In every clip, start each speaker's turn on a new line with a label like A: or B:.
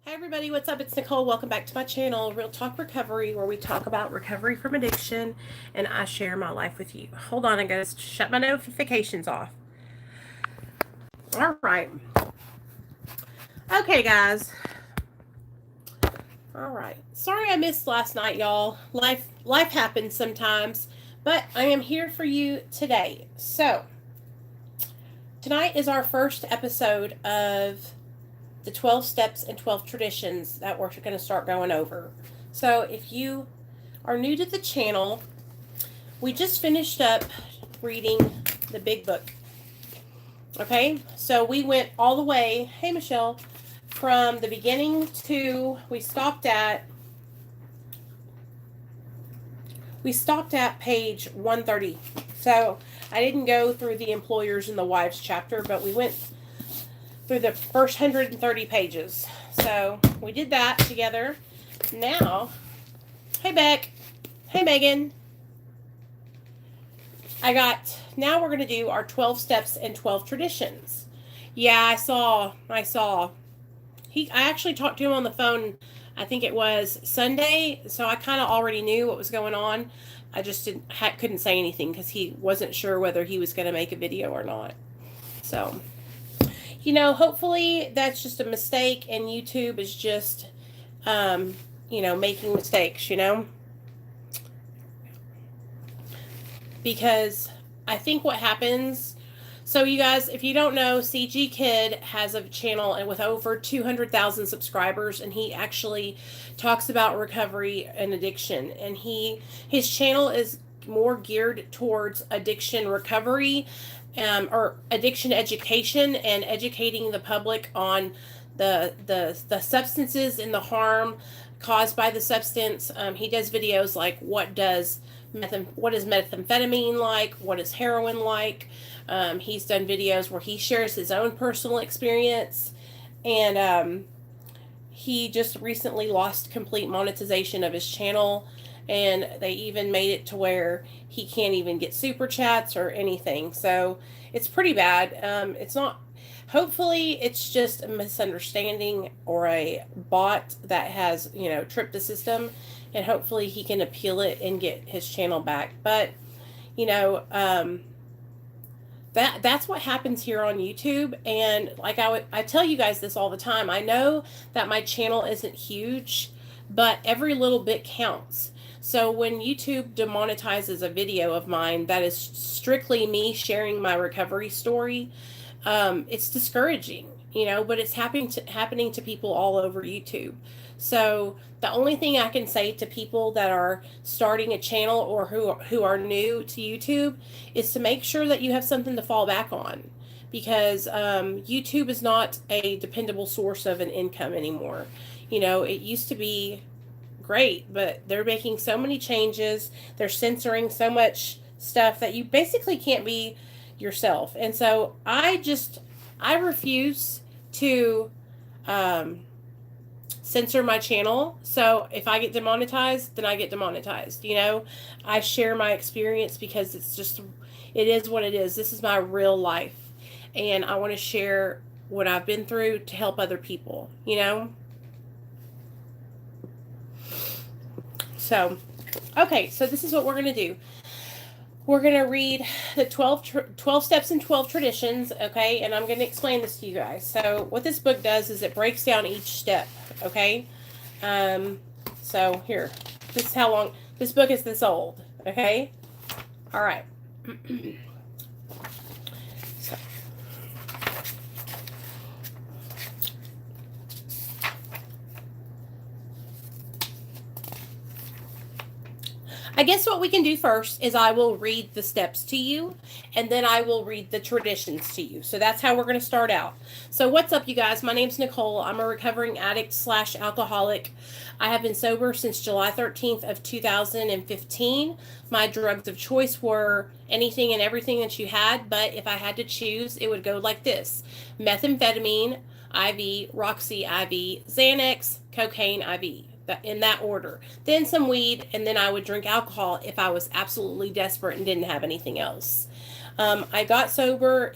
A: Hey everybody, what's up? It's Nicole. Welcome back to my channel, Real Talk Recovery, where we talk about recovery from addiction and I share my life with you. Hold on, I gotta shut my notifications off. All right. Okay, guys. All right. Sorry I missed last night, y'all. Life happens sometimes, but I am here for you today. So, tonight is our first episode of the 12 steps and 12 traditions that we're going to start going over. So if you are new to the channel, we just finished up reading the big book. Okay, so we went all the way, hey Michelle, from the beginning to, we stopped at page 130. So I didn't go through the employers and the wives chapter, but we went through the first 130 pages. So we did that together. Now, hey Beck, hey Megan. Now we're going to do our 12 steps and 12 traditions. Yeah, I saw. I actually talked to him on the phone, I think it was Sunday, so I kind of already knew what was going on. I just couldn't say anything because he wasn't sure whether he was going to make a video or not. So, hopefully that's just a mistake and YouTube is just, making mistakes, Because I think what happens, so you guys, if you don't know, CG Kid has a channel and with over 200,000 subscribers, and he actually talks about recovery and addiction. And his channel is more geared towards addiction recovery, or addiction education, and educating the public on the substances and the harm caused by the substance. He does videos like what is methamphetamine like, what is heroin like. He's done videos where he shares his own personal experience, and he just recently lost complete monetization of his channel, and they even made it to where he can't even get super chats or anything. So it's pretty bad. It's not, hopefully it's just a misunderstanding or a bot that has, tripped the system, and hopefully he can appeal it and get his channel back. But, that's what happens here on YouTube. And like I tell you guys this all the time. I know that my channel isn't huge, but every little bit counts. So when YouTube demonetizes a video of mine that is strictly me sharing my recovery story, it's discouraging, but it's happening to people all over YouTube. So the only thing I can say to people that are starting a channel or who are new to YouTube is to make sure that you have something to fall back on, because YouTube is not a dependable source of an income anymore. It used to be great, but they're making so many changes. They're censoring so much stuff that you basically can't be yourself. And so I refuse to censor my channel. So if I get demonetized, then I get demonetized. I share my experience because it is what it is. This is my real life, and I want to share what I've been through to help other people, So, okay, so this is what we're going to do. We're going to read the 12 steps and 12 traditions, okay? And I'm going to explain this to you guys. So what this book does is it breaks down each step, okay? So here, this is how long, this book is this old, okay? All right. I guess what we can do first is I will read the steps to you, and then I will read the traditions to you. So that's how we're going to start out. So what's up, you guys? My name's Nicole. I'm a recovering addict / alcoholic. I have been sober since July 13th of 2015. My drugs of choice were anything and everything that you had, but if I had to choose, it would go like this: methamphetamine IV, Roxy IV, Xanax, cocaine IV. in that order. Then some weed, and then I would drink alcohol if I was absolutely desperate and didn't have anything else. I got sober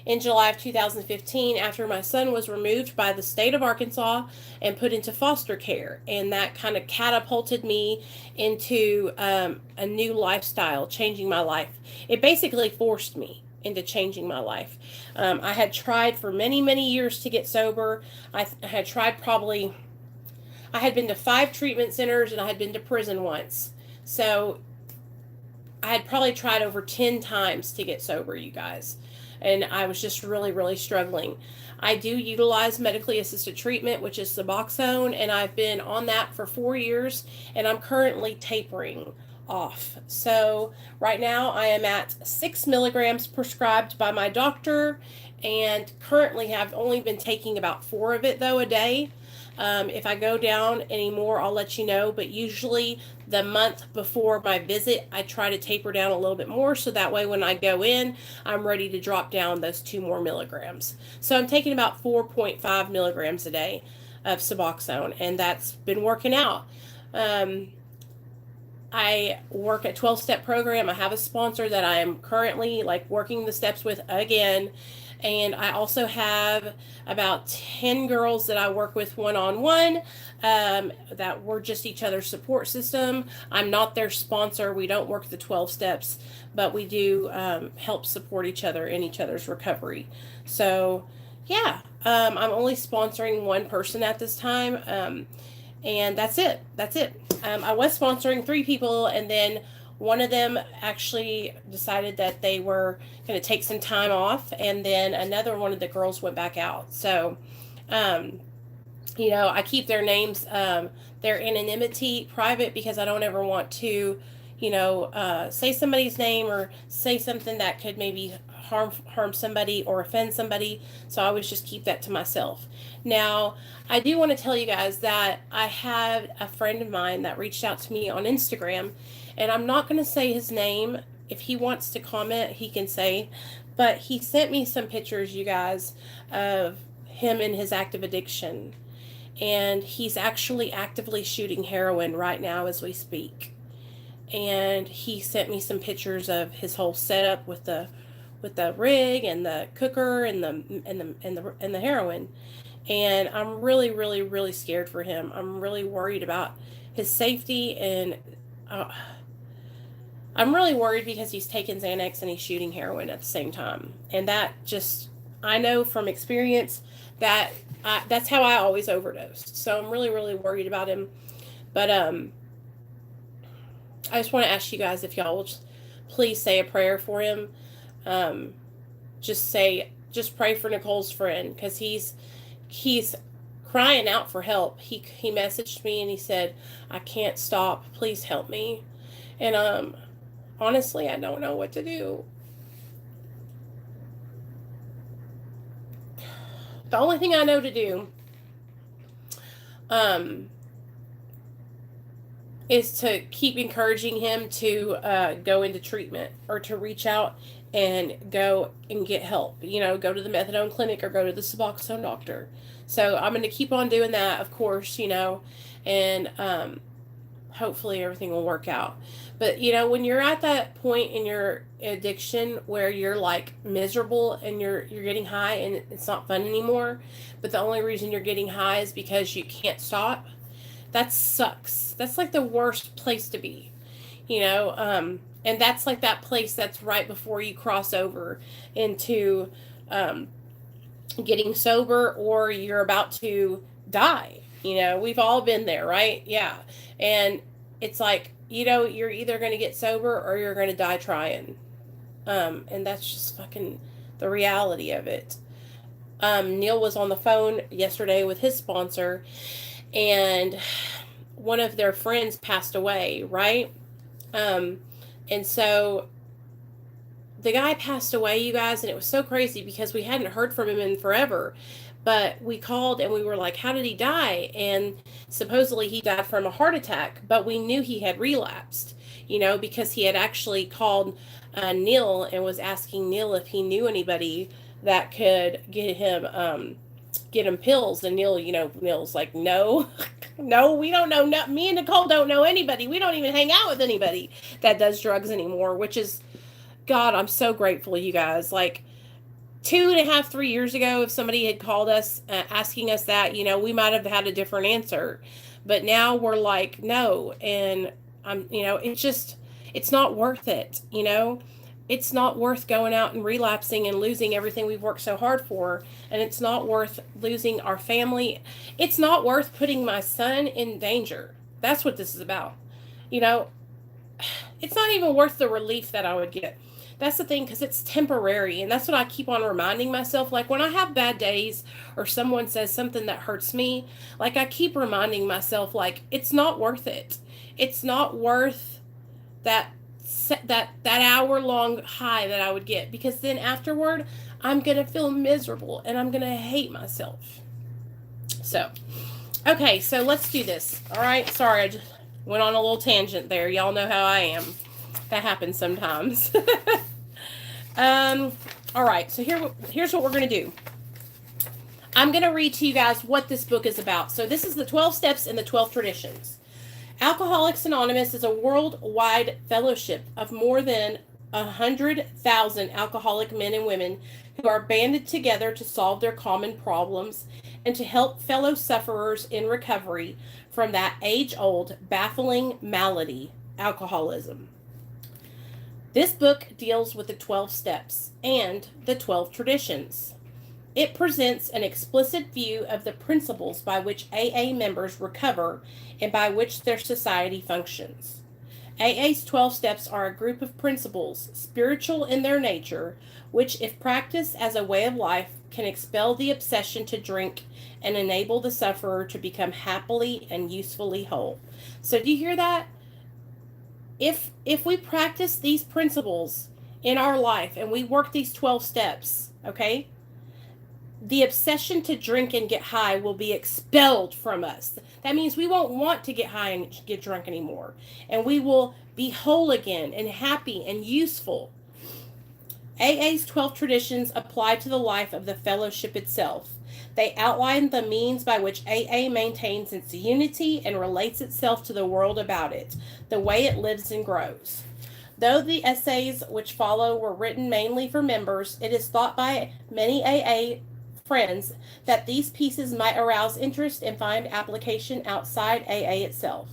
A: in July of 2015 after my son was removed by the state of Arkansas and put into foster care. And that kind of catapulted me into a new lifestyle, changing my life. It basically forced me into changing my life. I had tried for many, many years to get sober. I had tried probably, I had been to 5 treatment centers and I had been to prison once. So I had probably tried over 10 times to get sober, you guys. And I was just really, really struggling. I do utilize medically assisted treatment, which is Suboxone, and I've been on that for 4 years, and I'm currently tapering off. So right now I am at 6 milligrams prescribed by my doctor, and currently have only been taking about 4 of it though a day. If I go down anymore, I'll let you know, but usually the month before my visit, I try to taper down a little bit more, so that way when I go in, I'm ready to drop down those 2 more milligrams. So I'm taking about 4.5 milligrams a day of Suboxone, and that's been working out. I work a 12-step program. I have a sponsor that I am currently working the steps with again. And I also have about 10 girls that I work with one-on-one, that we're just each other's support system. I'm not their sponsor. We don't work the 12 steps, but we do help support each other in each other's recovery. So, yeah, I'm only sponsoring one person at this time, and that's it. I was sponsoring 3 people, and then one of them actually decided that they were going to take some time off, and then another one of the girls went back out. So, I keep their names, their anonymity private, because I don't ever want to, say somebody's name or say something that could maybe harm somebody or offend somebody. So I always just keep that to myself. Now, I do want to tell you guys that I had a friend of mine that reached out to me on Instagram, and I'm not going to say his name. If he wants to comment, he can say. But he sent me some pictures, you guys, of him and his active addiction. And he's actually actively shooting heroin right now as we speak. And he sent me some pictures of his whole setup with the rig and the cooker and the heroin. And I'm really, really, really scared for him. I'm really worried about his safety, and I'm really worried because he's taking Xanax and he's shooting heroin at the same time. And that just, I know from experience that that's how I always overdosed. So I'm really, really worried about him. But I just want to ask you guys if y'all will please say a prayer for him. Just pray for Nicole's friend, because he's crying out for help. He messaged me and he said, "I can't stop. Please help me." And honestly, I don't know what to do. The only thing I know to do is to keep encouraging him to go into treatment, or to reach out and go and get help. Go to the methadone clinic or go to the Suboxone doctor. So I'm going to keep on doing that, of course, and hopefully everything will work out. But, when you're at that point in your addiction where you're miserable and you're getting high and it's not fun anymore, but the only reason you're getting high is because you can't stop, that sucks. That's the worst place to be, and that's that place that's right before you cross over into getting sober, or you're about to die. We've all been there, right? Yeah. And it's you're either going to get sober or you're going to die trying. And that's just fucking the reality of it. Neil was on the phone yesterday with his sponsor, and one of their friends passed away, right? And so the guy passed away, you guys, and it was so crazy because we hadn't heard from him in forever. But we called and we were like, "How did he die?" And supposedly he died from a heart attack, but we knew he had relapsed, because he had actually called Neil and was asking Neil if he knew anybody that could get him pills. And Neil's like, "No." No, we don't know. No, me and Nicole don't know anybody. We don't even hang out with anybody that does drugs anymore, which is, God, I'm so grateful, you guys. Like, 2.5, 3 years ago, if somebody had called us asking us that, we might have had a different answer. But now we're like, no. And it's not worth it. It's not worth going out and relapsing and losing everything we've worked so hard for. And it's not worth losing our family. It's not worth putting my son in danger. That's what this is about. It's not even worth the relief that I would get. That's the thing, because it's temporary. And that's what I keep on reminding myself. Like, when I have bad days or someone says something that hurts me, like, I keep reminding myself, like, it's not worth it. It's not worth that hour-long high that I would get, because then afterward, I'm going to feel miserable and I'm going to hate myself. So, okay, so let's do this. All right. Sorry, I just went on a little tangent there. Y'all know how I am. That happens sometimes. All right, so here's what we're going to do. I'm going to read to you guys what this book is about. So this is the 12 Steps and the 12 Traditions. Alcoholics Anonymous is a worldwide fellowship of more than 100,000 alcoholic men and women who are banded together to solve their common problems and to help fellow sufferers in recovery from that age-old, baffling malady, alcoholism. This book deals with the 12 steps and the 12 traditions. It presents an explicit view of the principles by which AA members recover and by which their society functions. AA's 12 steps are a group of principles, spiritual in their nature, which, if practiced as a way of life, can expel the obsession to drink and enable the sufferer to become happily and usefully whole. So do you hear that? If we practice these principles in our life and we work these 12 steps, okay, the obsession to drink and get high will be expelled from us. That means we won't want to get high and get drunk anymore. And we will be whole again and happy and useful. AA's 12 traditions apply to the life of the fellowship itself. They outline the means by which AA maintains its unity and relates itself to the world about it, the way it lives and grows. Though the essays which follow were written mainly for members, it is thought by many AA friends that these pieces might arouse interest and find application outside AA itself.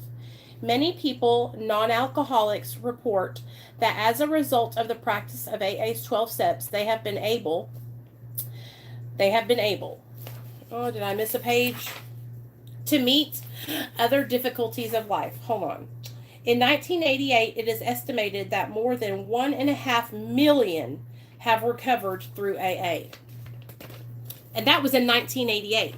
A: Many people, non-alcoholics, report that as a result of the practice of AA's 12 steps, they have been able, oh, did I miss a page? To meet other difficulties of life. Hold on. In 1988, it is estimated that more than 1.5 million have recovered through AA. And that was in 1988.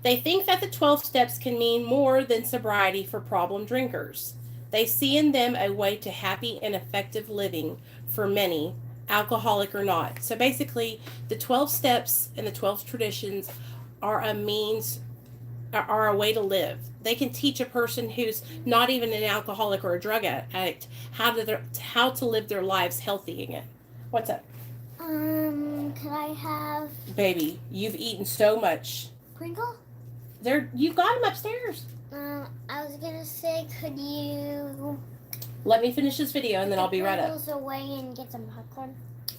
A: They think that the 12 steps can mean more than sobriety for problem drinkers. They see in them a way to happy and effective living for many, alcoholic or not. So basically, the 12 steps and the 12 traditions are a way to live. They can teach a person who's not even an alcoholic or a drug addict how to live their lives healthy again. What's up?
B: Could I have...
A: Baby, you've eaten so much.
B: Pringle?
A: You've got them upstairs.
B: I was gonna say, could you...
A: Let me finish this video and then I'll be right up.
B: Pringles away and get some popcorn?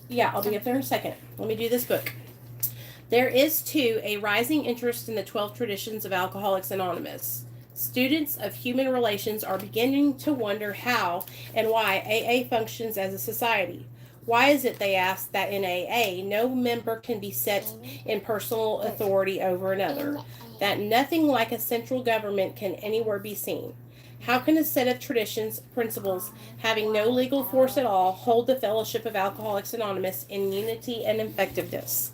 A: Yeah, I'll be up there in a second. Let me do this book. There is, too, a rising interest in the 12 traditions of Alcoholics Anonymous. Students of human relations are beginning to wonder how and why AA functions as a society. Why is it, they ask, that in AA, no member can be set in personal authority over another? That nothing like a central government can anywhere be seen? How can a set of traditions, principles, having no legal force at all, hold the fellowship of Alcoholics Anonymous in unity and effectiveness?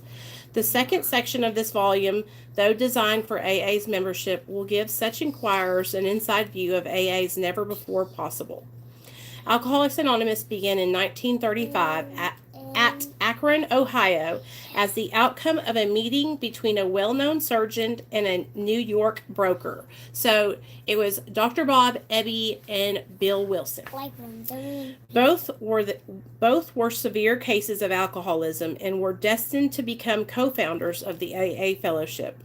A: The second section of this volume, though designed for AA's membership, will give such inquirers an inside view of AA's never before possible. Alcoholics Anonymous began in 1935 at Akron, Ohio, as the outcome of a meeting between a well-known surgeon and a New York broker. So it was Dr. Bob Eby and Bill Wilson. Both were severe cases of alcoholism and were destined to become co-founders of the AA fellowship.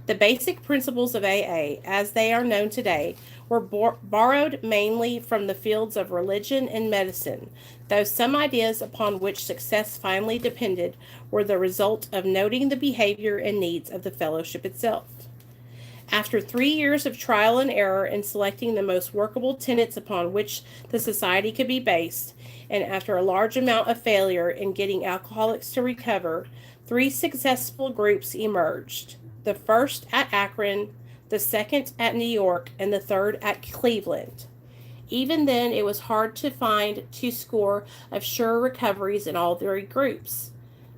A: The basic principles of AA, as they are known today, were borrowed mainly from the fields of religion and medicine, though some ideas upon which success finally depended were the result of noting the behavior and needs of the fellowship itself. After 3 years of trial and error in selecting the most workable tenets upon which the society could be based, and after a large amount of failure in getting alcoholics to recover, 3 successful groups emerged. The first at Akron, the second at New York, and the third at Cleveland. Even then, it was hard to find 2 score of sure recoveries in all 3 groups.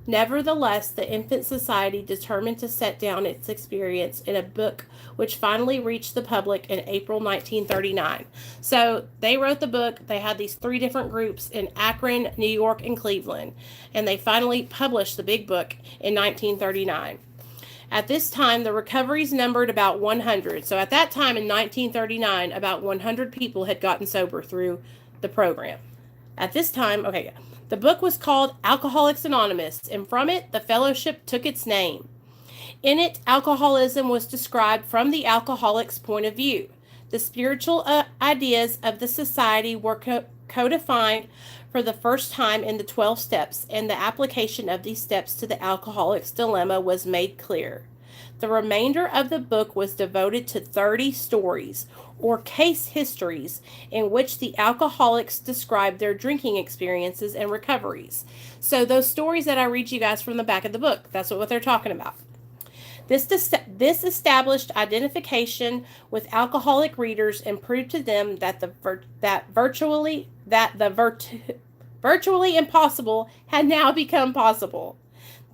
A: Nevertheless, the Infant Society determined to set down its experience in a book which finally reached the public in April 1939. So they wrote the book. They had these 3 different groups in Akron, New York, and Cleveland, and they finally published the big book in 1939. At this time, the recoveries numbered about 100. So at that time in 1939, about 100 people had gotten sober through the program. At this time, the book was called Alcoholics Anonymous, and from it, the fellowship took its name. In it, alcoholism was described from the alcoholic's point of view. The spiritual ideas of the society were codified for the first time in the 12 steps, and the application of these steps to the alcoholic's dilemma was made clear. The remainder of the book was devoted to 30 stories, or case histories, in which the alcoholics described their drinking experiences and recoveries. So those stories that I read you guys from the back of the book, that's what they're talking about. This established identification with alcoholic readers and proved to them that the virtually impossible had now become possible.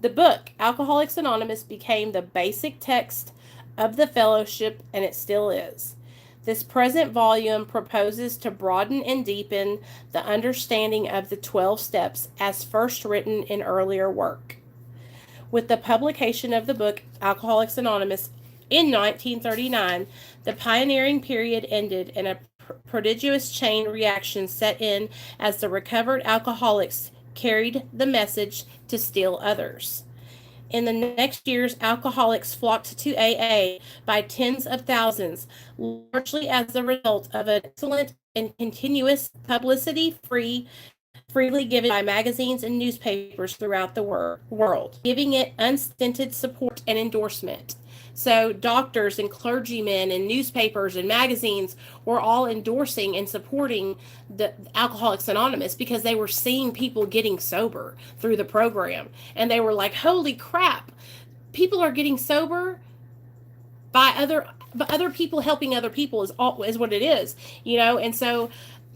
A: The book, Alcoholics Anonymous, became the basic text of the fellowship, and it still is. This present volume proposes to broaden and deepen the understanding of the 12 steps as first written in earlier work. With the publication of the book, Alcoholics Anonymous, in 1939, the pioneering period ended and a prodigious chain reaction set in as the recovered alcoholics carried the message to still others. In the next years, alcoholics flocked to AA by tens of thousands, largely as the result of an excellent and continuous publicity freely given by magazines and newspapers throughout the world, giving it unstinted support and endorsement. So doctors and clergymen and newspapers and magazines were all endorsing and supporting the Alcoholics Anonymous because they were seeing people getting sober through the program. And they were like, holy crap, people are getting sober by other people helping other people is what it is, you know? And so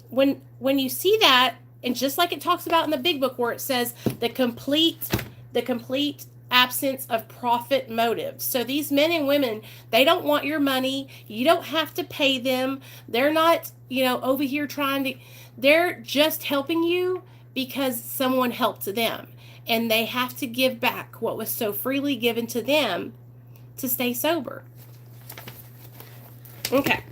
A: when you see that, and just like it talks about in the big book where it says the complete absence of profit motives. So these men and women, they don't want your money. You don't have to pay them. They're not, over here they're just helping you because someone helped them. And they have to give back what was so freely given to them to stay sober. Okay.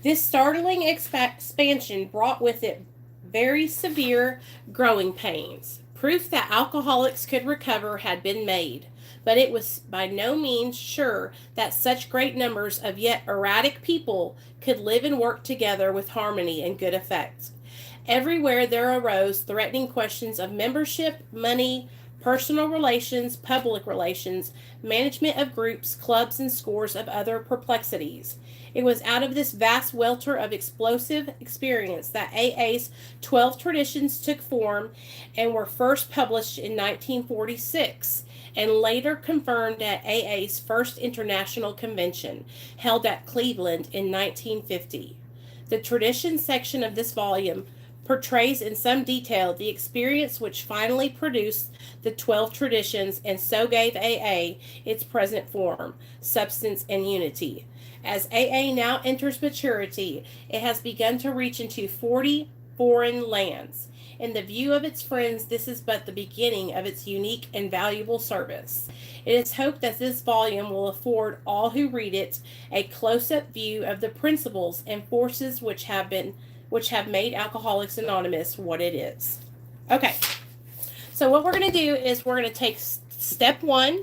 A: This startling expansion brought with it very severe growing pains. Proof that alcoholics could recover had been made, but it was by no means sure that such great numbers of yet erratic people could live and work together with harmony and good effect. Everywhere there arose threatening questions of membership, money, personal relations, public relations, management of groups, clubs, and scores of other perplexities. It was out of this vast welter of explosive experience that AA's 12 traditions took form and were first published in 1946 and later confirmed at AA's first international convention held at Cleveland in 1950. The tradition section of this volume portrays in some detail the experience which finally produced the 12 traditions and so gave AA its present form, substance, and unity. As AA now enters maturity, it has begun to reach into 40 foreign lands. In the view of its friends, this is but the beginning of its unique and valuable service. It is hoped that this volume will afford all who read it a close-up view of the principles and forces which have made Alcoholics Anonymous what it is. Okay, so what we're going to do is we're going to take step 1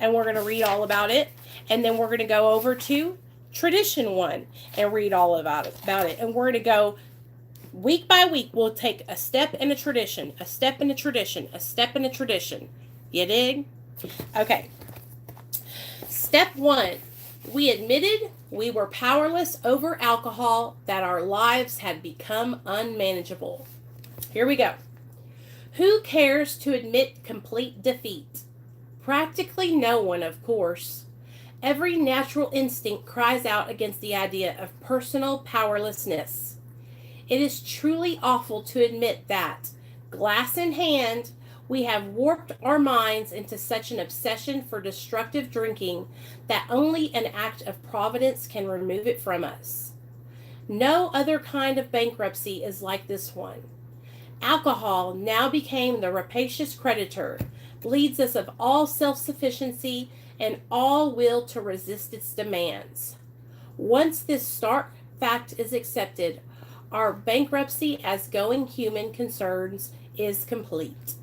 A: and we're going to read all about it. And then we're going to go over to tradition 1 and read all about it. And we're going to go week by week. We'll take a step in a tradition, a step in a tradition, a step in a tradition. You dig? Okay. Step 1. We admitted we were powerless over alcohol, that our lives had become unmanageable. Here we go. Who cares to admit complete defeat? Practically no one, of course. Every natural instinct cries out against the idea of personal powerlessness. It is truly awful to admit that, glass in hand, we have warped our minds into such an obsession for destructive drinking that only an act of providence can remove it from us. No other kind of bankruptcy is like this one. Alcohol now became the rapacious creditor, bleeds us of all self-sufficiency and all will to resist its demands. Once this stark fact is accepted, our bankruptcy as going human concerns is complete.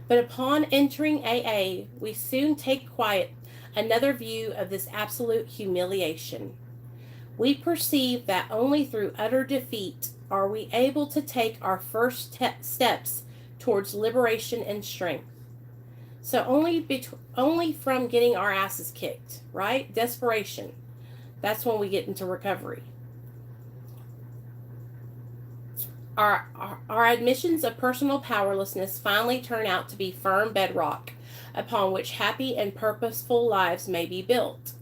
A: But upon entering AA, we soon take quiet another view of this absolute humiliation. We perceive that only through utter defeat are we able to take our first steps towards liberation and strength. So only from getting our asses kicked, right? Desperation. That's when we get into recovery. Our admissions of personal powerlessness finally turn out to be firm bedrock upon which happy and purposeful lives may be built.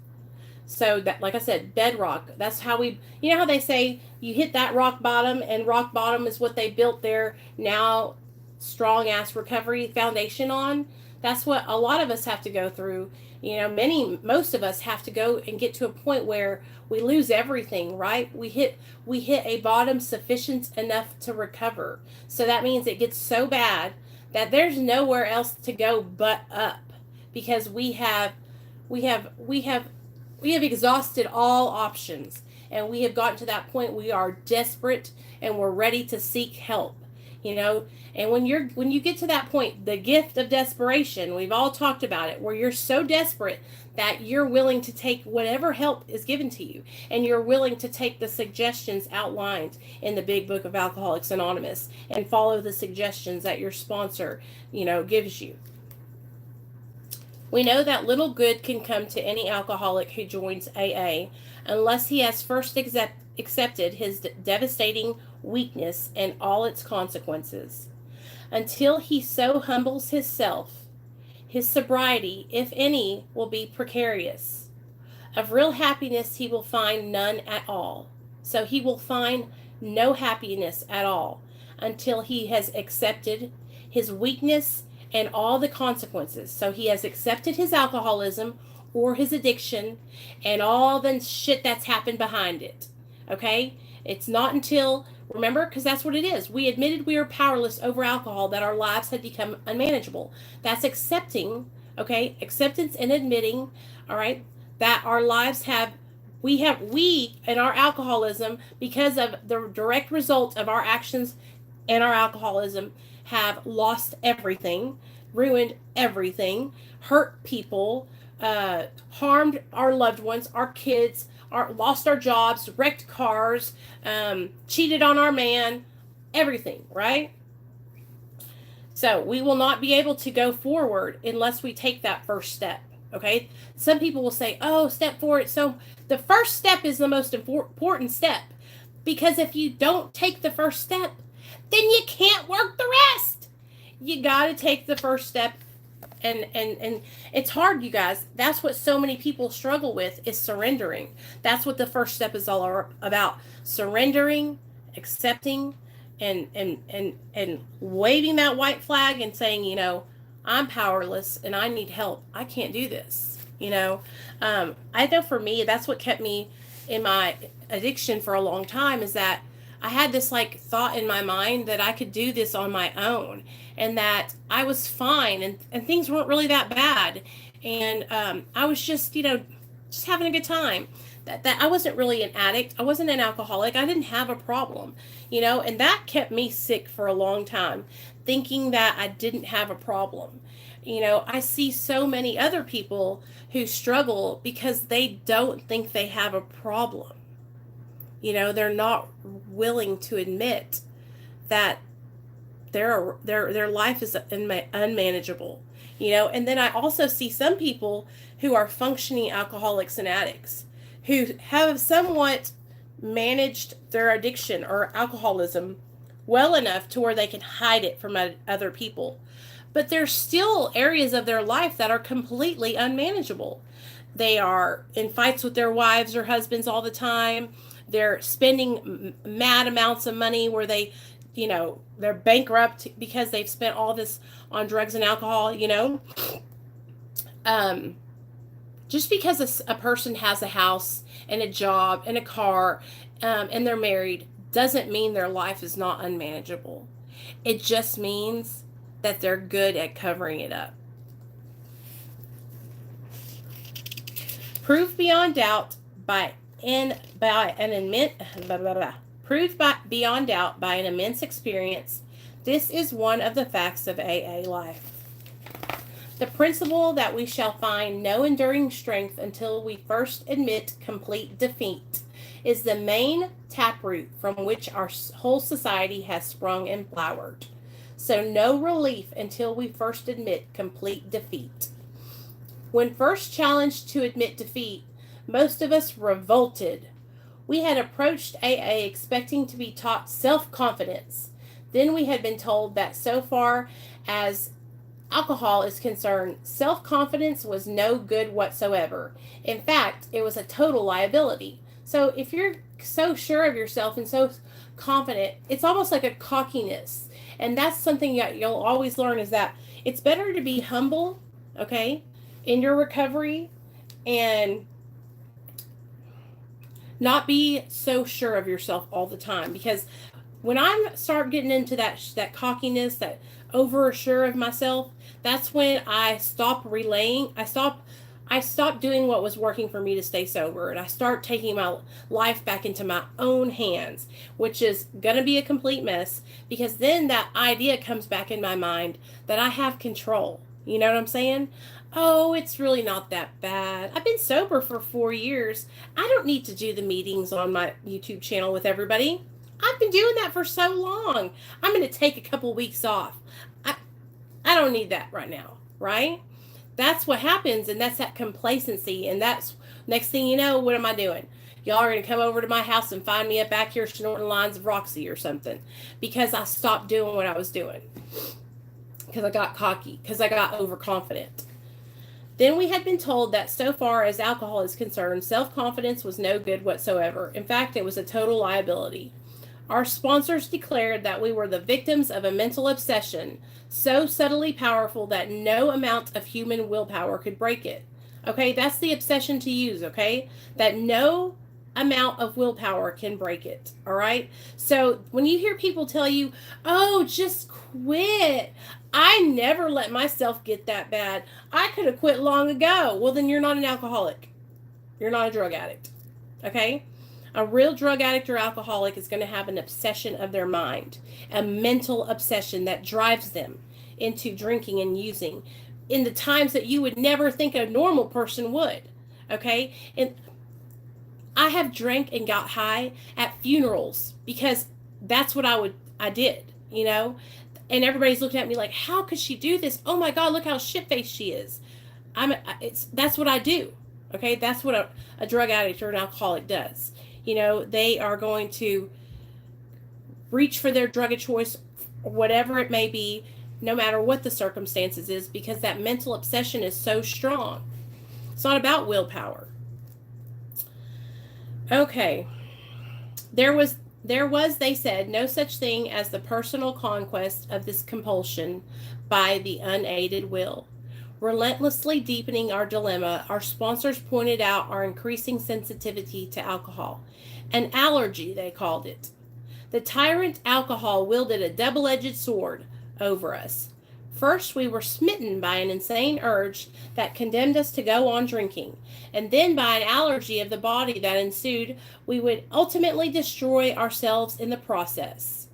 A: So that, like I said, bedrock, that's how we, you know how they say you hit that rock bottom, and rock bottom is what they built their now strong ass recovery foundation on? That's what a lot of us have to go through. You know, most of us have to go and get to a point where we lose everything, right? We hit a bottom sufficient enough to recover. So that means it gets so bad that there's nowhere else to go but up, because we have exhausted all options, and we have gotten to that point we are desperate and we're ready to seek help. You know, and when you get to that point, the gift of desperation, we've all talked about it, where you're so desperate that you're willing to take whatever help is given to you, and you're willing to take the suggestions outlined in the big book of Alcoholics Anonymous and follow the suggestions that your sponsor, gives you. We know that little good can come to any alcoholic who joins AA unless he has first accepted his devastating weakness and all its consequences. Until he so humbles himself, his sobriety, if any, will be precarious. Of real happiness he will find none at all. So he will find no happiness at all until he has accepted his weakness and all the consequences. So he has accepted his alcoholism or his addiction and all the shit that's happened behind it. Okay? It's not until, remember, because that's what it is. We admitted we were powerless over alcohol, that our lives had become unmanageable. That's accepting, okay? Acceptance and admitting, all right, that our lives we in our alcoholism, because of the direct result of our actions and our alcoholism, have lost everything, ruined everything, hurt people, harmed our loved ones, our kids, lost our jobs, wrecked cars, cheated on our man, everything, right? So we will not be able to go forward unless we take that first step, okay? Some people will say, oh, step forward. So the first step is the most important step, because if you don't take the first step, then you can't work the rest. You got to take the first step. And it's hard, you guys. That's what so many people struggle with, is surrendering. That's what the first step is all about. Surrendering, accepting, and waving that white flag and saying, I'm powerless and I need help. I can't do this. I know for me, that's what kept me in my addiction for a long time, is that I had this thought in my mind that I could do this on my own, and that I was fine, and things weren't really that bad. And I was just having a good time. That I wasn't really an addict. I wasn't an alcoholic. I didn't have a problem, and that kept me sick for a long time, thinking that I didn't have a problem. I see so many other people who struggle because they don't think they have a problem. They're not willing to admit that their life is unmanageable. And then I also see some people who are functioning alcoholics and addicts who have somewhat managed their addiction or alcoholism well enough to where they can hide it from other people. But there's still areas of their life that are completely unmanageable. They are in fights with their wives or husbands all the time. They're spending mad amounts of money where they're bankrupt because they've spent all this on drugs and alcohol. Just because a person has a house and a job and a car, and they're married, doesn't mean their life is not unmanageable. It just means that they're good at covering it up. Proved beyond doubt beyond doubt by an immense experience, this is one of the facts of AA life. The principle that we shall find no enduring strength until we first admit complete defeat is the main taproot from which our whole society has sprung and flowered. So no relief until we first admit complete defeat. When first challenged to admit defeat, most of us revolted. We had approached AA expecting to be taught self-confidence. Then we had been told that so far as alcohol is concerned, self-confidence was no good whatsoever. In fact, it was a total liability. So if you're so sure of yourself and so confident, it's almost like a cockiness. And that's something that you'll always learn, is that it's better to be humble, okay, in your recovery, and not be so sure of yourself all the time. Because when I start getting into that cockiness, that over sure of myself, that's when I stop relaying. I stop doing what was working for me to stay sober, and I start taking my life back into my own hands, which is going to be a complete mess, because then that idea comes back in my mind that I have control. You know what I'm saying? Oh, it's really not that bad. I've been sober for 4 years. I don't need to do the meetings on my YouTube channel with everybody. I've been doing that for so long. I'm going to take a couple weeks off. I don't need that right now, right? That's what happens, and that's that complacency, and that's, next thing you know, what am I doing? Y'all are going to come over to my house and find me up back here snorting lines of Roxy or something, because I stopped doing what I was doing, because I got cocky, because I got overconfident. Then we had been told that so far as alcohol is concerned, self-confidence was no good whatsoever. In fact, it was a total liability. Our sponsors declared that we were the victims of a mental obsession, so subtly powerful that no amount of human willpower could break it. Okay, that's the obsession to use, okay? That no amount of willpower can break it, all right? So when you hear people tell you, oh, just quit. I never let myself get that bad. I could have quit long ago. Well, then you're not an alcoholic. You're not a drug addict, okay? A real drug addict or alcoholic is going to have an obsession of their mind, a mental obsession that drives them into drinking and using in the times that you would never think a normal person would, okay? And I have drank and got high at funerals because that's what I did, you know? And everybody's looking at me like, how could she do this? Oh my God, look how shit-faced she is. That's what I do, okay? That's what a drug addict or an alcoholic does. You know, they are going to reach for their drug of choice, whatever it may be, no matter what the circumstances is, because that mental obsession is so strong. It's not about willpower. Okay. There was, they said, no such thing as the personal conquest of this compulsion by the unaided will. Relentlessly deepening our dilemma, our sponsors pointed out our increasing sensitivity to alcohol. An allergy, they called it. The tyrant alcohol wielded a double-edged sword over us. First, we were smitten by an insane urge that condemned us to go on drinking, and then by an allergy of the body that ensued, we would ultimately destroy ourselves in the process.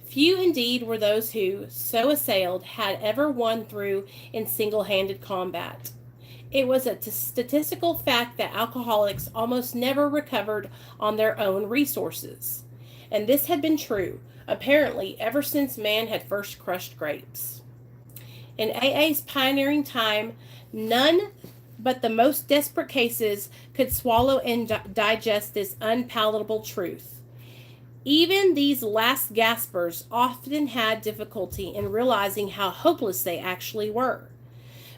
A: Few indeed were those who, so assailed, had ever won through in single-handed combat. It was a statistical fact that alcoholics almost never recovered on their own resources. And this had been true, apparently, ever since man had first crushed grapes. In AA's pioneering time, none but the most desperate cases could swallow and digest this unpalatable truth. Even these last gaspers often had difficulty in realizing how hopeless they actually were.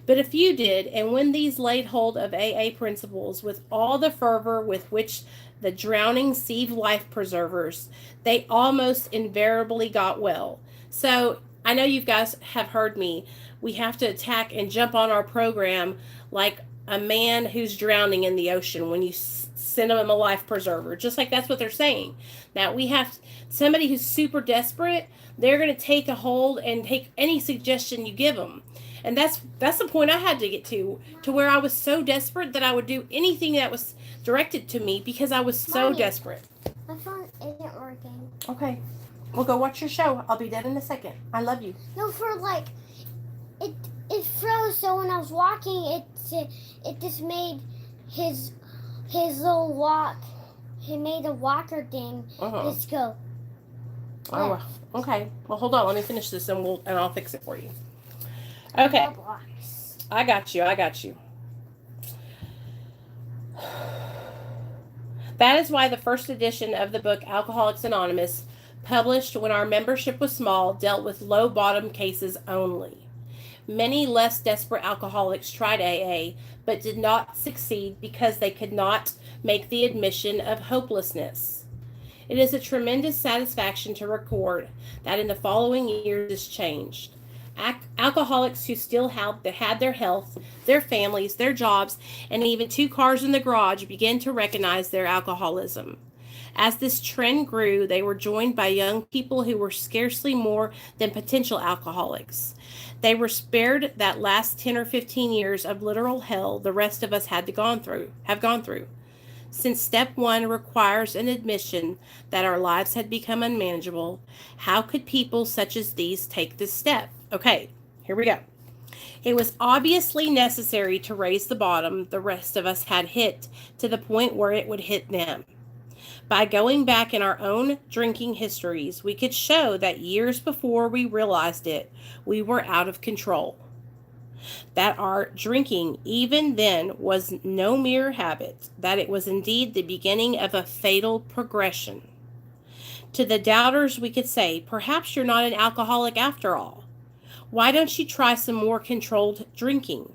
A: But a few did, and when these laid hold of AA principles with all the fervor with which the drowning seethe life preservers, they almost invariably got well. So I know you guys have heard me. We have to attack and jump on our program like a man who's drowning in the ocean when you send him a life preserver. Just like that's what they're saying. Now we have somebody who's super desperate. They're going to take a hold and take any suggestion you give them. And that's the point I had to get to where I was so desperate that I would do anything that was directed to me because I was so
B: Mommy,
A: desperate.
B: My phone isn't working.
A: Okay. Well, go watch your show. I'll be dead in a second. I love you.
B: No, for like, it froze. So when I was walking, it just made his little walk. He made a walker thing. Just go.
A: Oh, well. Okay. Well, hold on. Let me finish this and I'll fix it for you. Okay. I got you. That is why the first edition of the book Alcoholics Anonymous, published when our membership was small, dealt with low bottom cases only. Many less desperate alcoholics tried AA, but did not succeed because they could not make the admission of hopelessness. It is a tremendous satisfaction to record that in the following years this changed. Alcoholics who still had their health, their families, their jobs, and even 2 cars in the garage began to recognize their alcoholism. As this trend grew, they were joined by young people who were scarcely more than potential alcoholics. They were spared that last 10 or 15 years of literal hell the rest of us have gone through. Since step 1 requires an admission that our lives had become unmanageable, how could people such as these take this step? Okay, here we go. It was obviously necessary to raise the bottom the rest of us had hit to the point where it would hit them. By going back in our own drinking histories, we could show that years before we realized it, we were out of control. That our drinking even then was no mere habit, that it was indeed the beginning of a fatal progression. To the doubters we could say, perhaps you're not an alcoholic after all. Why don't you try some more controlled drinking?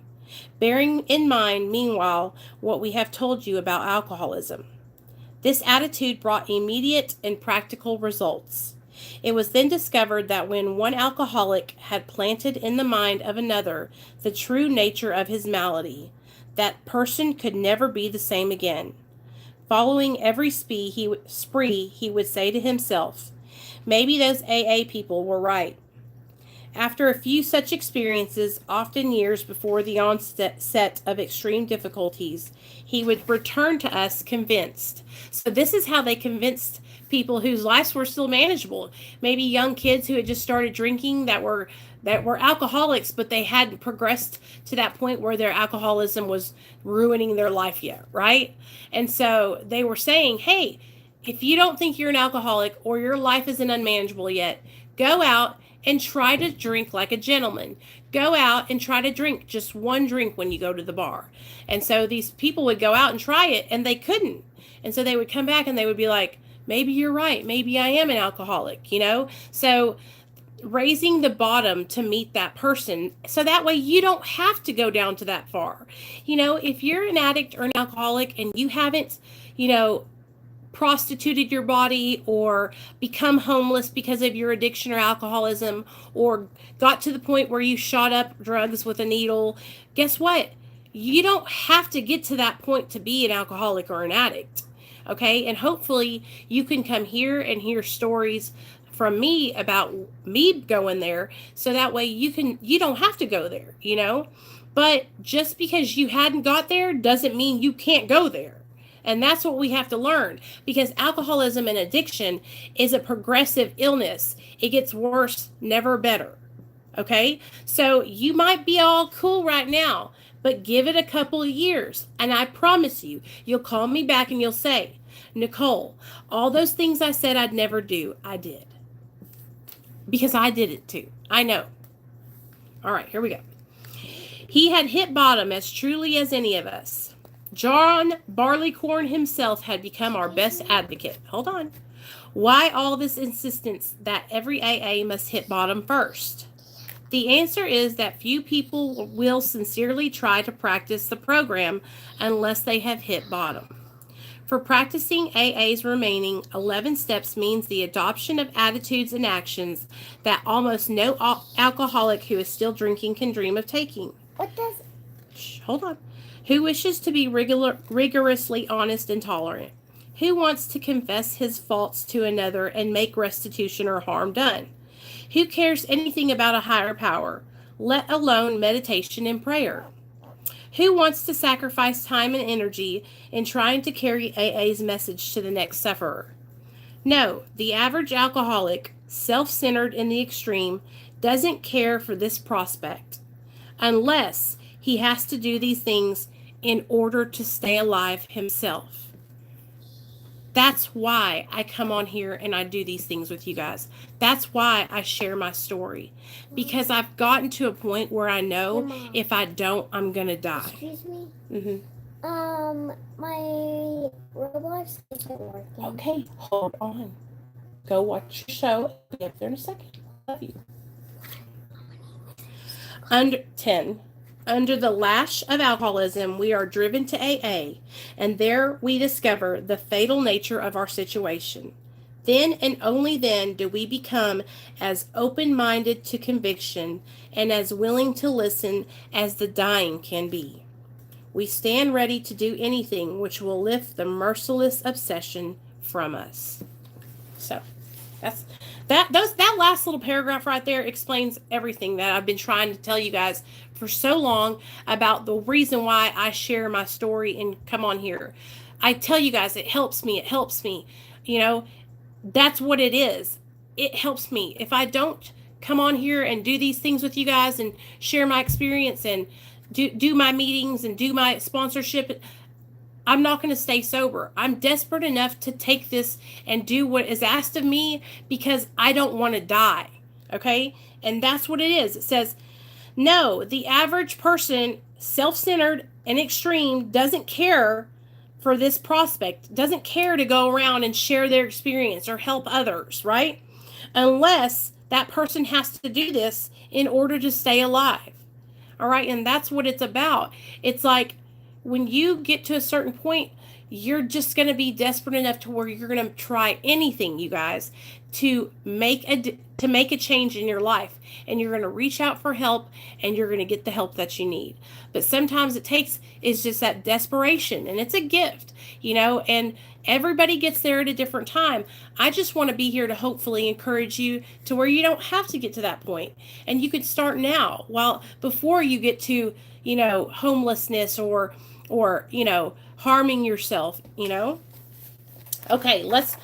A: Bearing in mind, meanwhile, what we have told you about alcoholism. This attitude brought immediate and practical results. It was then discovered that when one alcoholic had planted in the mind of another the true nature of his malady, that person could never be the same again. Following every spree, he would say to himself, maybe those AA people were right. After a few such experiences, often years before the onset of extreme difficulties, he would return to us convinced. So this is how they convinced people whose lives were still manageable. Maybe young kids who had just started drinking that were alcoholics, but they hadn't progressed to that point where their alcoholism was ruining their life yet, right? And so they were saying, hey, if you don't think you're an alcoholic or your life isn't unmanageable yet, go out and try to drink like a gentleman. Go out and try to drink just one drink when you go to the bar. And so these people would go out and try it, and they couldn't. And so they would come back and they would be like, maybe you're right. Maybe I am an alcoholic, you know? So raising the bottom to meet that person, so that way you don't have to go down to that far. You know, if you're an addict or an alcoholic and you haven't, prostituted your body or become homeless because of your addiction or alcoholism, or got to the point where you shot up drugs with a needle, guess what? You don't have to get to that point to be an alcoholic or an addict. Okay. And hopefully you can come here and hear stories from me about me going there. So that way you don't have to go there, but just because you hadn't got there doesn't mean you can't go there. And that's what we have to learn, because alcoholism and addiction is a progressive illness. It gets worse, never better. Okay? So you might be all cool right now, but give it a couple of years. And I promise you, you'll call me back and you'll say, Nicole, all those things I said I'd never do, I did. Because I did it too. I know. All right, here we go. He had hit bottom as truly as any of us. John Barleycorn himself had become our best advocate. Hold on. Why all this insistence that every AA must hit bottom first? The answer is that few people will sincerely try to practice the program unless they have hit bottom. For practicing AA's remaining 11 steps means the adoption of attitudes and actions that almost no alcoholic who is still drinking can dream of taking.
B: What does...
A: Hold on. Who wishes to be rigorously honest and tolerant? Who wants to confess his faults to another and make restitution or harm done? Who cares anything about a higher power, let alone meditation and prayer? Who wants to sacrifice time and energy in trying to carry AA's message to the next sufferer? No, the average alcoholic, self-centered in the extreme, doesn't care for this prospect, unless he has to do these things in order to stay alive himself. That's why I come on here and I do these things with you guys. That's why I share my story. Because I've gotten to a point where I know if I don't, I'm going to die.
B: Excuse me?
A: Mm-hmm.
B: My Roblox isn't working.
A: Okay, hold on. Go watch your show. I'll be up there in a second. Love you. 10. Under the lash of alcoholism, we are driven to AA, and there we discover the fatal nature of our situation. Then and only then do we become as open-minded to conviction and as willing to listen as the dying can be. We stand ready to do anything which will lift the merciless obsession from us. So, that last little paragraph right there explains everything that I've been trying to tell you guys for so long about the reason why I share my story and come on here. I tell you guys, it helps me. You know, that's what it is. It helps me. If I don't come on here and do these things with you guys and share my experience and do my meetings and do my sponsorship, I'm not going to stay sober. I'm desperate enough to take this and do what is asked of me because I don't want to die. Okay? And that's what it is. It says, no, the average person, self-centered and extreme, doesn't care for this prospect, doesn't care to go around and share their experience or help others, right? Unless that person has to do this in order to stay alive. All right? And that's what it's about. It's like, when you get to a certain point, you're just going to be desperate enough to where you're going to try anything, you guys, to make a change in your life. And you're going to reach out for help, and you're going to get the help that you need. But sometimes it's just that desperation, and it's a gift, you know, and everybody gets there at a different time. I just want to be here to hopefully encourage you to where you don't have to get to that point. And you could start now, before you get to, you know, homelessness or you know, harming yourself, you know. Okay, let's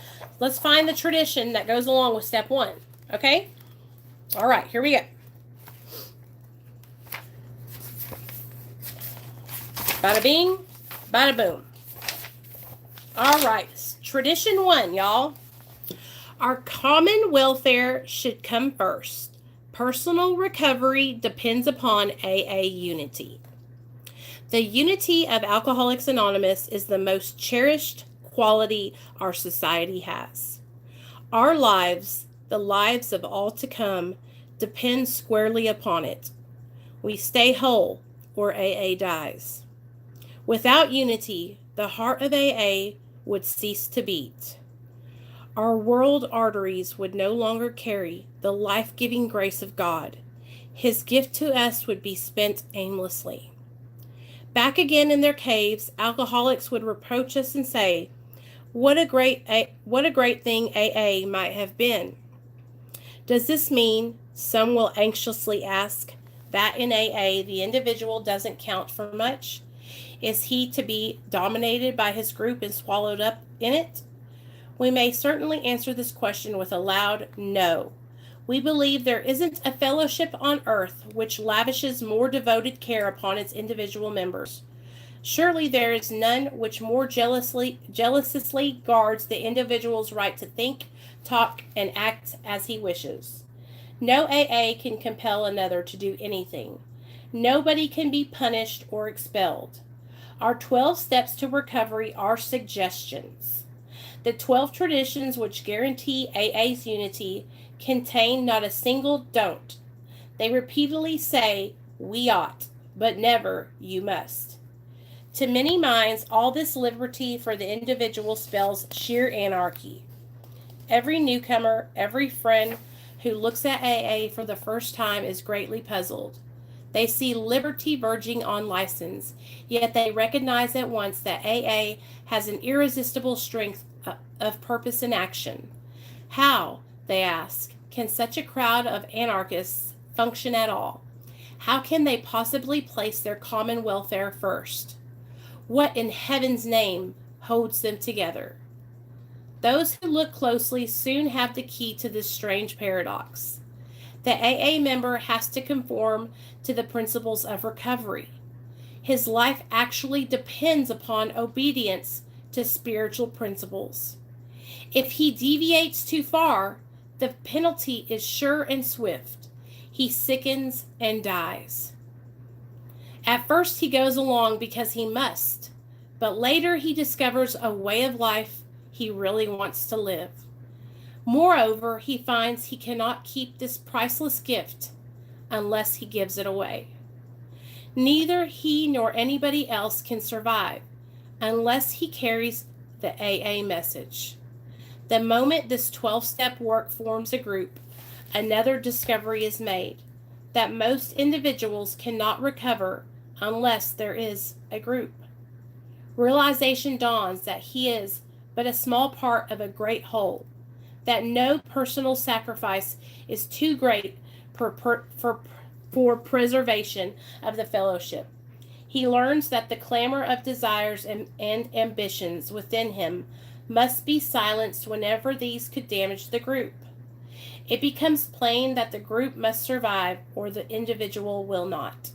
A: find the tradition that goes along with step 1. Okay? All right, here we go. Bada bing, bada boom. All right, tradition 1, y'all. Our common welfare should come first. Personal recovery depends upon AA unity. The unity of Alcoholics Anonymous is the most cherished quality our society has. Our lives, the lives of all to come, depend squarely upon it. We stay whole or AA dies. Without unity, the heart of AA would cease to beat. Our world arteries would no longer carry the life-giving grace of God. His gift to us would be spent aimlessly. Back again in their caves, alcoholics would reproach us and say, what a great thing AA might have been. Does this mean, some will anxiously ask, that in AA the individual doesn't count for much? Is he to be dominated by his group and swallowed up in it? We may certainly answer this question with a loud no. We believe there isn't a fellowship on earth which lavishes more devoted care upon its individual members. Surely there is none which more jealously guards the individual's right to think, talk, and act as he wishes. No AA can compel another to do anything. Nobody can be punished or expelled. Our 12 steps to recovery are suggestions. The 12 traditions which guarantee AA's unity contain not a single don't. They repeatedly say, we ought, but never, you must. To many minds, all this liberty for the individual spells sheer anarchy. Every newcomer, every friend who looks at AA for the first time is greatly puzzled. They see liberty verging on license, yet they recognize at once that AA has an irresistible strength of purpose and action. How, they ask, can such a crowd of anarchists function at all? How can they possibly place their common welfare first? What in heaven's name holds them together? Those who look closely soon have the key to this strange paradox. The AA member has to conform to the principles of recovery. His life actually depends upon obedience to spiritual principles. If he deviates too far, the penalty is sure and swift. He sickens and dies. At first he goes along because he must, but later he discovers a way of life he really wants to live. Moreover, he finds he cannot keep this priceless gift unless he gives it away. Neither he nor anybody else can survive unless he carries the AA message. The moment this 12-step work forms a group, another discovery is made, that most individuals cannot recover unless there is a group. Realization dawns that he is but a small part of a great whole, that no personal sacrifice is too great for preservation of the fellowship. He learns that the clamor of desires and ambitions within him must be silenced whenever these could damage the group. It becomes plain that the group must survive or the individual will not.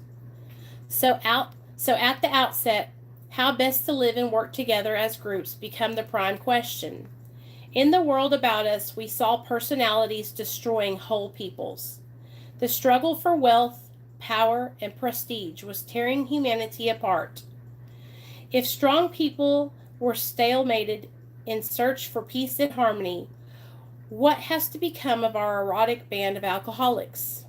A: So at the outset, how best to live and work together as groups become the prime question. In the world about us, we saw personalities destroying whole peoples. The struggle for wealth, power, and prestige was tearing humanity apart. If strong people were stalemated in search for peace and harmony, what has to become of our erotic band of alcoholics?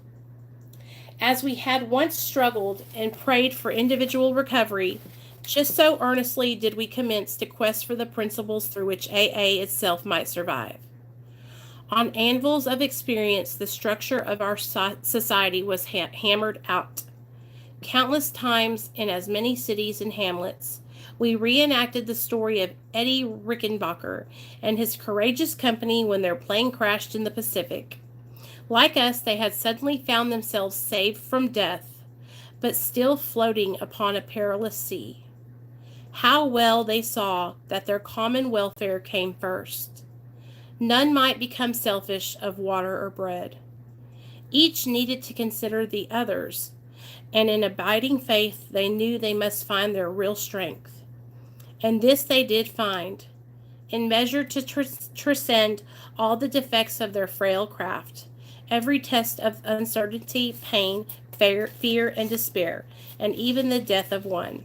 A: As we had once struggled and prayed for individual recovery, just so earnestly did we commence to quest for the principles through which AA itself might survive. On anvils of experience, the structure of our society was hammered out. Countless times in as many cities and hamlets, we reenacted the story of Eddie Rickenbacker and his courageous company when their plane crashed in the Pacific. Like us, they had suddenly found themselves saved from death, but still floating upon a perilous sea. How well they saw that their common welfare came first. None might become selfish of water or bread. Each needed to consider the others, and in abiding faith they knew they must find their real strength. And this they did find, in measure to transcend all the defects of their frail craft, every test of uncertainty, pain, fear, and despair, and even the death of one.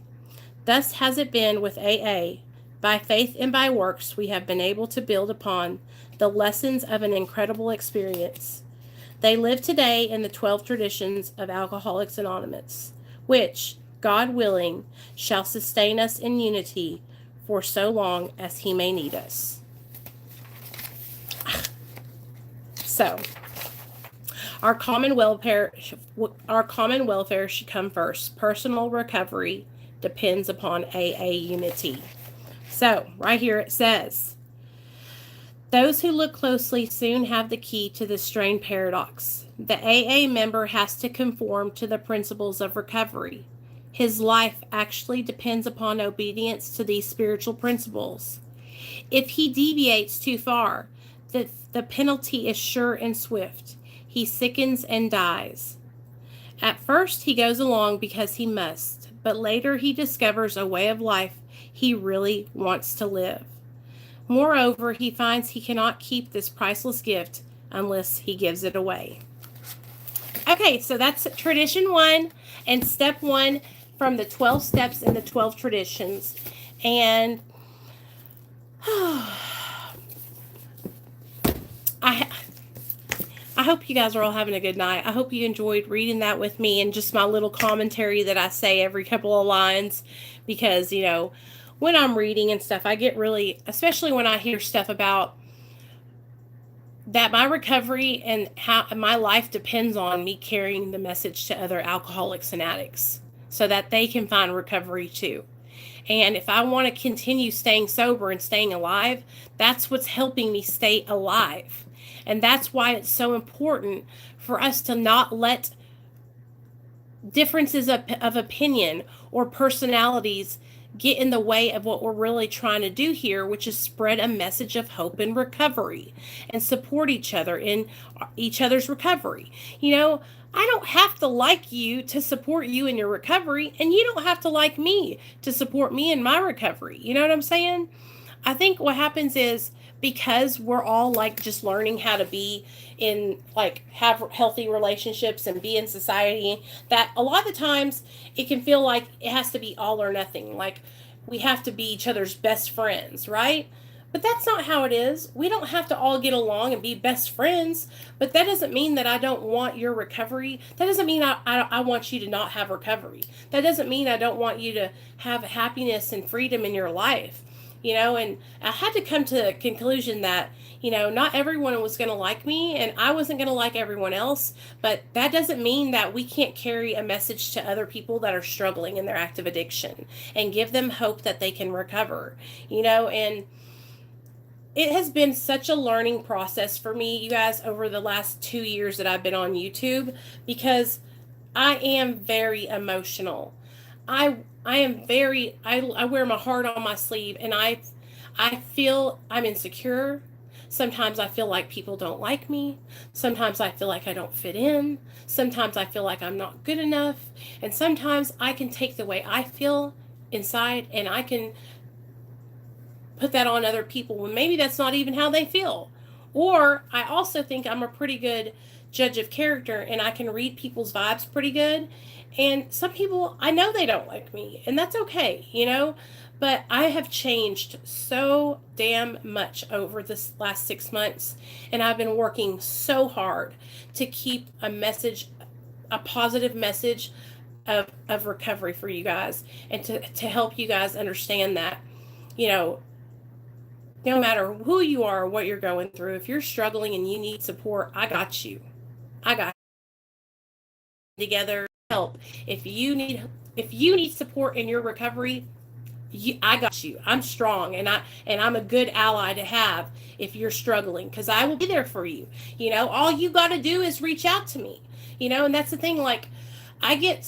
A: Thus has it been with AA. By faith and by works, we have been able to build upon the lessons of an incredible experience. They live today in the 12 traditions of Alcoholics Anonymous, which, God willing, shall sustain us in unity for so long as He may need us. So, our common welfare should come first. Personal recovery depends upon AA unity. So, right here it says, those who look closely soon have the key to this strange paradox. The AA member has to conform to the principles of recovery. His life actually depends upon obedience to these spiritual principles. If he deviates too far, the penalty is sure and swift. He sickens and dies. At first, he goes along because he must, but later he discovers a way of life he really wants to live. Moreover, he finds he cannot keep this priceless gift unless he gives it away. Okay, so that's tradition 1 and step 1 from the 12 steps and the 12 traditions. And I hope you guys are all having a good night. I hope you enjoyed reading that with me and just my little commentary that I say every couple of lines, because, you know, when I'm reading and stuff, I get really, especially when I hear stuff about that my recovery and how my life depends on me carrying the message to other alcoholics and addicts so that they can find recovery too. And if I want to continue staying sober and staying alive, that's what's helping me stay alive. And that's why it's so important for us to not let differences of opinion or personalities get in the way of what we're really trying to do here, which is spread a message of hope and recovery and support each other in each other's recovery. You know, I don't have to like you to support you in your recovery, and you don't have to like me to support me in my recovery. You know what I'm saying? I think what happens is, because we're all like just learning how to be in, like, have healthy relationships and be in society, that a lot of the times it can feel like it has to be all or nothing. Like we have to be each other's best friends, right? But that's not how it is. We don't have to all get along and be best friends, but that doesn't mean that I don't want your recovery. That doesn't mean I want you to not have recovery. That doesn't mean I don't want you to have happiness and freedom in your life. You know, and I had to come to the conclusion that, you know, not everyone was going to like me, and I wasn't going to like everyone else, but that doesn't mean that we can't carry a message to other people that are struggling in their active addiction and give them hope that they can recover, you know. And it has been such a learning process for me, you guys, over the last 2 years that I've been on YouTube, because I am very emotional. I wear my heart on my sleeve, and I feel I'm insecure. Sometimes I feel like people don't like me. Sometimes I feel like I don't fit in. Sometimes I feel like I'm not good enough. And sometimes I can take the way I feel inside and I can put that on other people when maybe that's not even how they feel. Or I also think I'm a pretty good judge of character, and I can read people's vibes pretty good. And some people, I know they don't like me, and that's okay, you know. But I have changed so damn much over this last 6 months, and I've been working so hard to keep a message, a positive message of recovery for you guys, and to help you guys understand that, you know, no matter who you are or what you're going through, if you're struggling and you need support, I got you. I got you. Together help. If you need support in your recovery, I got you. I'm strong, and I'm a good ally to have if you're struggling, because I will be there for you. You know, all you got to do is reach out to me. You know, and that's the thing. Like, hey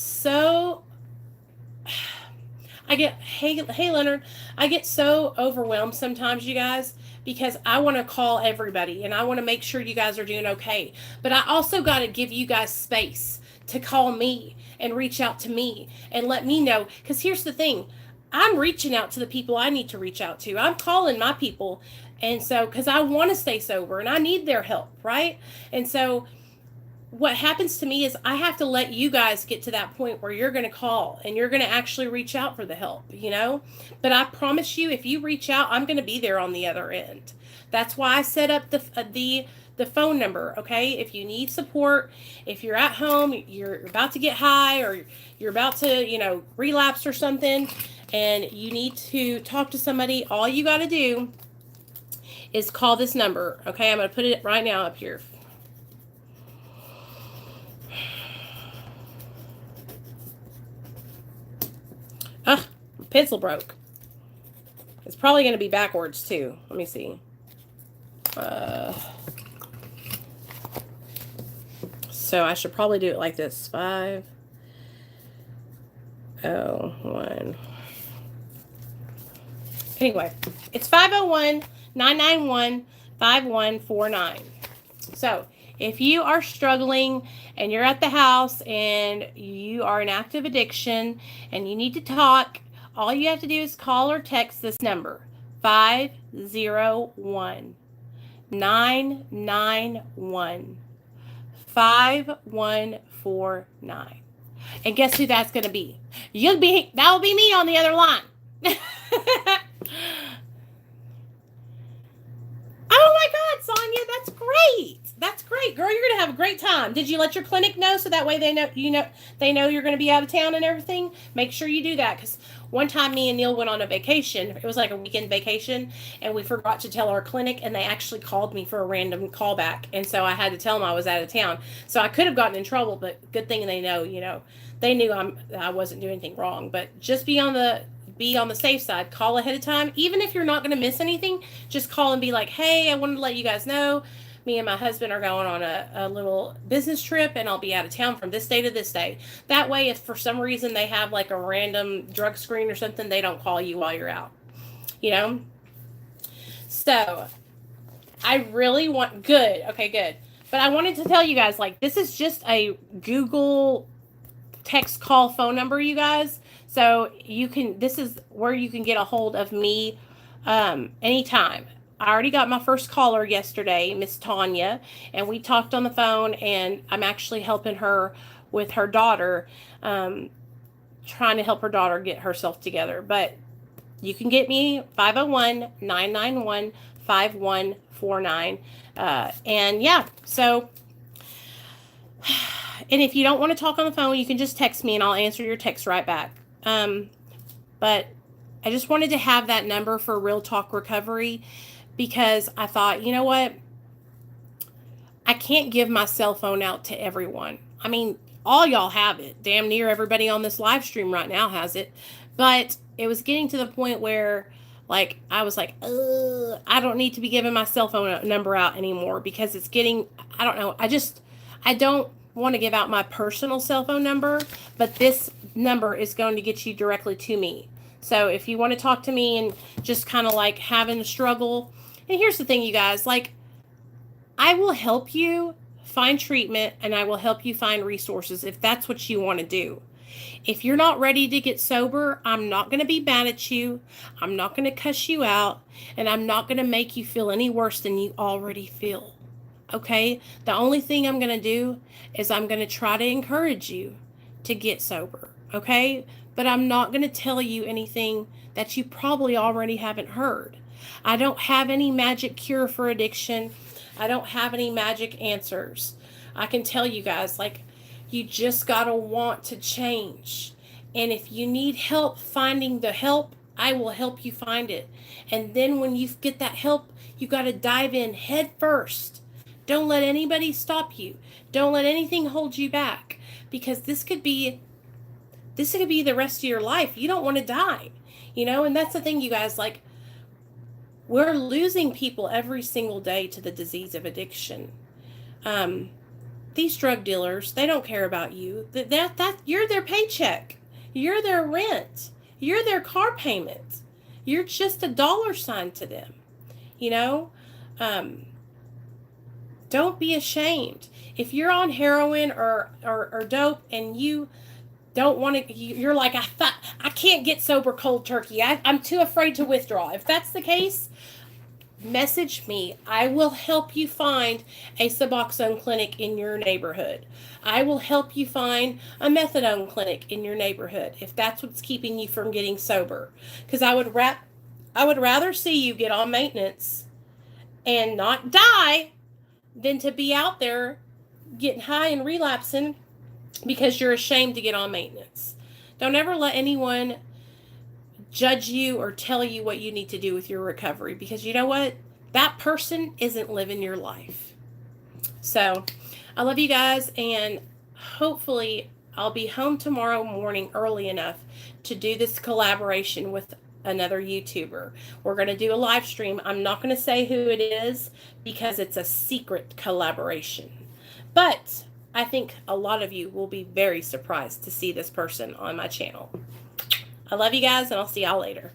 A: Leonard, I get so overwhelmed sometimes, you guys, because I want to call everybody and I want to make sure you guys are doing okay. But I also got to give you guys space to call me and reach out to me and let me know. Because here's the thing. I'm reaching out to the people I need to reach out to. I'm calling my people. And so, because I want to stay sober and I need their help, right? And so what happens to me is I have to let you guys get to that point where you're going to call and you're going to actually reach out for the help, you know. But I promise you, if you reach out, I'm going to be there on the other end. That's why I set up the phone number, okay? If you need support, if you're at home, you're about to get high, or you're about to, you know, relapse or something, and you need to talk to somebody, all you got to do is call this number, okay? I'm going to put it right now up here. Pencil broke. It's probably going to be backwards too. Let me see. So I should probably do it like this. 5. 501. Anyway, it's 501-991-5149. So if you are struggling and you're at the house and you are in active addiction and you need to talk, all you have to do is call or text this number, 501-991-5149. And guess who that's going to be? That will be me on the other line. Oh my God, Sonia, that's great. That's great, girl. You're gonna have a great time. Did you let your clinic know so that way they know you're gonna be out of town and everything? Make sure you do that, because one time me and Neil went on a vacation. It was like a weekend vacation, and we forgot to tell our clinic, and they actually called me for a random callback, and so I had to tell them I was out of town. So I could have gotten in trouble, but good thing they know. They knew I wasn't doing anything wrong. But just be on the safe side. Call ahead of time. Even if you're not going to miss anything, just call and be like, hey, I wanted to let you guys know me and my husband are going on a little business trip, and I'll be out of town from this day to this day. That way, if for some reason they have like a random drug screen or something, they don't call you while you're out. So I really want good. But I wanted to tell you guys, like, this is just a Google text call phone number, you guys. So this is where you can get a hold of me anytime. I already got my first caller yesterday, Miss Sonia, and we talked on the phone, and I'm actually helping her with her daughter, trying to help her daughter get herself together. But you can get me 501-991-5149. And yeah, so, and if you don't want to talk on the phone, you can just text me and I'll answer your text right back. But I just wanted to have that number for Real Talk Recovery, because I thought, you know what? I can't give my cell phone out to everyone. I mean, all y'all have it. Damn near everybody on this live stream right now has it. But it was getting to the point where, like, I was like, I don't need to be giving my cell phone number out anymore, because it's getting, I don't know. I don't want to give out my personal cell phone number, but this number is going to get you directly to me. So if you want to talk to me and just kind of like having a struggle, and here's the thing, you guys, like, I will help you find treatment and I will help you find resources if that's what you want to do. If you're not ready to get sober, I'm not going to be mad at you. I'm not going to cuss you out, and I'm not going to make you feel any worse than you already feel. Okay? The only thing I'm going to do is I'm going to try to encourage you to get sober. Okay? But I'm not going to tell you anything that you probably already haven't heard. I don't have any magic cure for addiction. I don't have any magic answers. I can tell you guys, like, you just got to want to change. And if you need help finding the help, I will help you find it. And then when you get that help, you got to dive in head first. Don't let anybody stop you. Don't let anything hold you back, because this could be the rest of your life. You don't want to die, and that's the thing, you guys, like, we're losing people every single day to the disease of addiction. These drug dealers, they don't care about you. That you're their paycheck. You're their rent. You're their car payment. You're just a dollar sign to them. Don't be ashamed. If you're on heroin or dope and you don't want to, you're like, I can't get sober cold turkey. I'm too afraid to withdraw. If that's the case, message me. I will help you find a Suboxone clinic in your neighborhood. I will help you find a methadone clinic in your neighborhood if that's what's keeping you from getting sober. Because I would rather see you get on maintenance and not die than to be out there getting high and relapsing because you're ashamed to get on maintenance. Don't ever let anyone judge you or tell you what you need to do with your recovery, because you know what? That person isn't living your life. So I love you guys, and hopefully I'll be home tomorrow morning early enough to do this collaboration with another YouTuber. We're going to do a live stream. I'm not going to say who it is because it's a secret collaboration. But I think a lot of you will be very surprised to see this person on my channel. I love you guys, and I'll see y'all later.